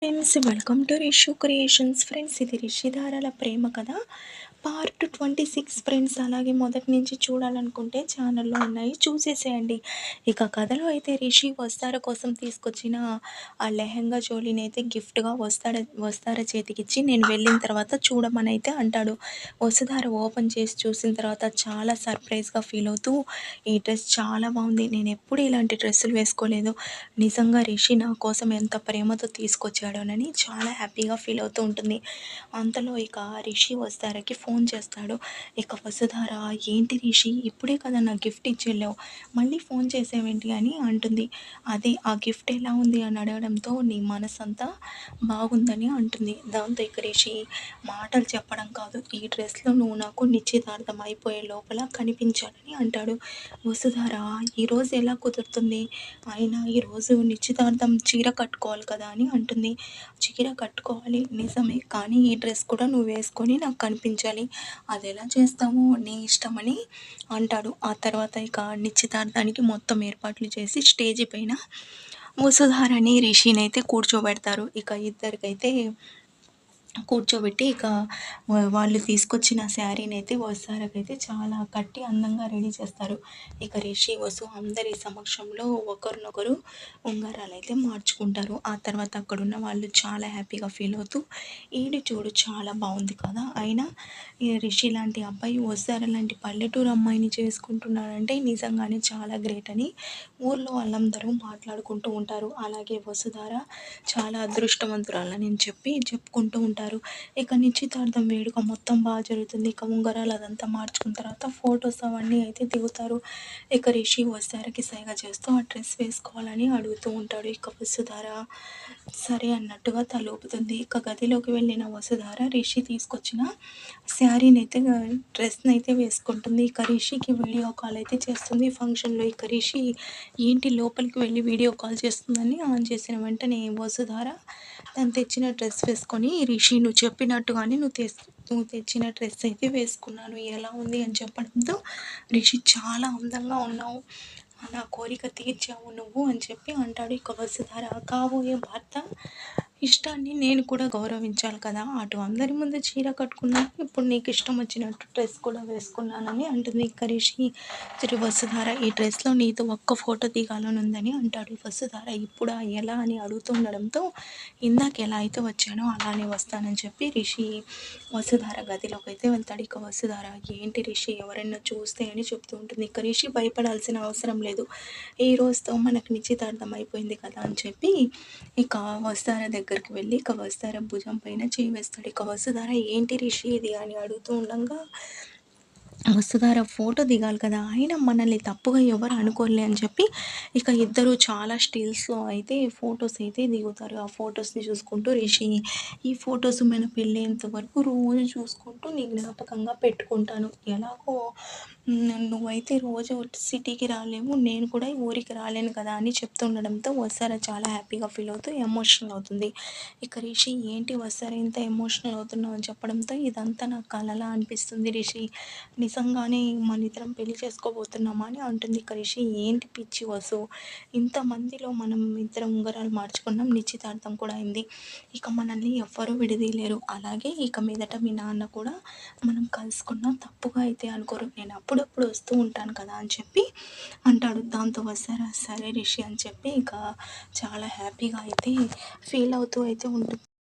Friends, welcome to Rishu creations. Friends, ఇది రిషి ధారాల ప్రేమ కథ part 26. Friends, అలాగే మొదటి నుంచి చూడాలనుకుంటే ఛానల్లో ఉన్నాయి, చూసేసేయండి. ఇక కథలో అయితే రిషి వస్తార కోసం తీసుకొచ్చిన ఆ లెహెంగా జోలిని అయితే గిఫ్ట్గా వస్తార చేతికిచ్చి నేను వెళ్ళిన తర్వాత చూడమని అయితే అంటాడు. వసుధార ఓపెన్ చేసి చూసిన తర్వాత చాలా సర్ప్రైజ్గా ఫీల్ అవుతూ, ఈ డ్రెస్ చాలా బాగుంది, నేను ఎప్పుడు ఇలాంటి డ్రెస్సులు వేసుకోలేదు, నిజంగా రిషి నా కోసం ఎంత ప్రేమతో తీసుకొచ్చాడోనని చాలా హ్యాపీగా ఫీల్ అవుతూ ఉంటుంది. అంతలో ఇక రిషి వస్తారకి ఫోన్ చేస్తాడు. ఇక వసుధార, ఏంటి రిషి, ఇప్పుడే కదా నాకు గిఫ్ట్ ఇచ్చి వెళ్ళావు, మళ్ళీ ఫోన్ చేసేవేంటి అని అంటుంది. అదే ఆ గిఫ్ట్ ఎలా ఉంది అని అడగడంతో నీ మనసంతా బాగుందని అంటుంది. దాంతో ఇక రిషి, మాటలు చెప్పడం కాదు, ఈ డ్రెస్లో నువ్వు నాకు నిశ్చితార్థం అయిపోయే లోపల కనిపించాలని అంటాడు. వసుధార, ఈరోజు ఎలా కుదురుతుంది, అయినా ఈరోజు నిశ్చితార్థం చీర కట్టుకోవాలి కదా అని అంటుంది. చీర కట్టుకోవాలి నిజమే, కానీ ఈ డ్రెస్ కూడా నువ్వు వేసుకొని నాకు కనిపించాలి, అది ఎలా చేస్తామో నీ ఇష్టమని అంటాడు. ఆ తర్వాత ఇక నిశ్చితార్థానికి మొత్తం ఏర్పాట్లు చేసి స్టేజి పైన వసుధారని రిషిని అయితే కూర్చోబెడతారు. ఇక ఇద్దరికైతే కూర్చోబెట్టి ఇక వాళ్ళు తీసుకొచ్చిన శారీని అయితే వసుధారకైతే చాలా కట్టి అందంగా రెడీ చేస్తారు. ఇక రిషి వసు అందరి సమక్షంలో ఒకరినొకరు ఉంగరాలు అయితే మార్చుకుంటారు. ఆ తర్వాత అక్కడున్న వాళ్ళు చాలా హ్యాపీగా ఫీల్ అవుతూ, ఈడు చూడు చాలా బాగుంది కదా, అయినా ఈ రిషి లాంటి అబ్బాయి వసుధార లాంటి పల్లెటూరు అమ్మాయిని చేసుకుంటున్నాడంటే నిజంగానే చాలా గ్రేట్ అని ఊర్లో వాళ్ళందరూ మాట్లాడుకుంటూ ఉంటారు. అలాగే వసుధార చాలా అదృష్టవంతురాలని చెప్పి చెప్పుకుంటూ ఉంటారు. ఇక నిశ్చితార్థం వేడుక మొత్తం బాగా జరుగుతుంది. ఇక ఉంగరాలు అదంతా మార్చుకున్న తర్వాత ఫొటోస్ అవన్నీ అయితే దిగుతారు. ఇక రిషి వసుధారకి సైగ చేస్తూ ఆ డ్రెస్ వేసుకోవాలని అడుగుతూ ఉంటాడు. ఇక వసుధార సరే అన్నట్టుగా తలూపుతుంది. ఇక గదిలోకి వెళ్ళిన వసుధార రిషి తీసుకొచ్చిన శారీని అయితే డ్రెస్ని అయితే వేసుకుంటుంది. ఇక రిషికి వీడియో కాల్ అయితే చేస్తుంది ఫంక్షన్లో. ఇక రిషి ఏంటి లోపలికి వెళ్ళి వీడియో కాల్ చేస్తుందని ఆన్ చేసిన వెంటనే వసుధార తను తెచ్చిన డ్రెస్ వేసుకొని, రిషి నువ్వు చెప్పినట్టుగానే నువ్వు తెచ్చిన డ్రెస్ అయితే వేసుకున్నాను, ఎలా ఉంది అని చెప్పడంతో, రిషి చాలా అందంగా ఉన్నావు, నా కోరిక తీర్చావు నువ్వు అని చెప్పి అంటాడు. ఇక వసుధార, కాబోయే భర్త ఇష్టాన్ని నేను కూడా గౌరవించాలి కదా, అటు అందరి ముందు చీర కట్టుకున్నాను, ఇప్పుడు నీకు ఇష్టం వచ్చినట్టు డ్రెస్ కూడా వేసుకున్నానని అంటుంది. ఇక రిషి తిరు వసుధార, ఈ డ్రెస్లో నీతో ఒక్క ఫోటో దిగాలని ఉందని అంటాడు. వసుధార ఇప్పుడు ఎలా అని అడుగుతుండడంతో, ఇందాక ఎలా అయితే వచ్చానో అలానే వస్తానని చెప్పి రిషి వసుధార గదిలోకి అయితే వెళ్తాడు. ఇక వసుధార, ఏంటి రిషి ఎవరైనా చూస్తే అని చెప్తూ ఉంటుంది. ఇక రిషి భయపడాల్సిన అవసరం లేదు, ఈ రోజుతో మనకు నిశ్చితార్థం అయిపోయింది కదా అని చెప్పి ఇక వసుధార దగ్గరికి వెళ్ళి ఇక వసుధార భుజం పైన చేయి వేస్తాడు. ఇక వసుధార, ఏంటి రిషి ఇది అని అడుగుతూ ఉండగా, వసుధార ఫోటో దిగాలి కదా, అయినా మనల్ని తప్పుగా ఎవరు అనుకోలే అని చెప్పి ఇక ఇద్దరు చాలా స్టిల్స్లో అయితే ఫొటోస్ అయితే దిగుతారు. ఆ ఫొటోస్ని చూసుకుంటూ రిషి, ఈ ఫొటోస్ మన పెళ్ళేంత వరకు రోజు చూసుకుంటూ నీ జ్ఞాపకంగా పెట్టుకుంటాను, ఎలాగో నువ్వైతే రోజు సిటీకి రాలేము, నేను కూడా ఈ ఊరికి రాలేను కదా అని చెప్తుండడంతో వసుధార చాలా హ్యాపీగా ఫీల్ అవుతూ ఎమోషనల్ అవుతుంది. ఇక రిషి, ఏంటి వసుధార ఇంత ఎమోషనల్ అవుతున్నావు అని చెప్పడంతో, ఇదంతా నాకు కలలా అనిపిస్తుంది రిషి, నిజంగానే మన ఇద్దరం పెళ్లి చేసుకోబోతున్నామా అని అంటుంది. ఇక రిషి, ఏంటి పిచ్చి వసు, ఇంతమందిలో మనం ఇద్దరం ఉంగరాలు మార్చుకున్నాం, నిశ్చితార్థం కూడా అయింది, ఇక మనల్ని ఎవ్వరూ విడదీయలేరు, అలాగే ఇక మీదట మీ నాన్న కూడా మనం కలుసుకున్నాం తప్పుగా అయితే అనుకోరు, నేను అప్పుడప్పుడు వస్తూ ఉంటాను కదా అని చెప్పి అంటాడు. దాంతో వసుధార సరే రిషి అని చెప్పి ఇక చాలా హ్యాపీగా అయితే ఫీల్ అవుతూ అయితే ఉంటుంది.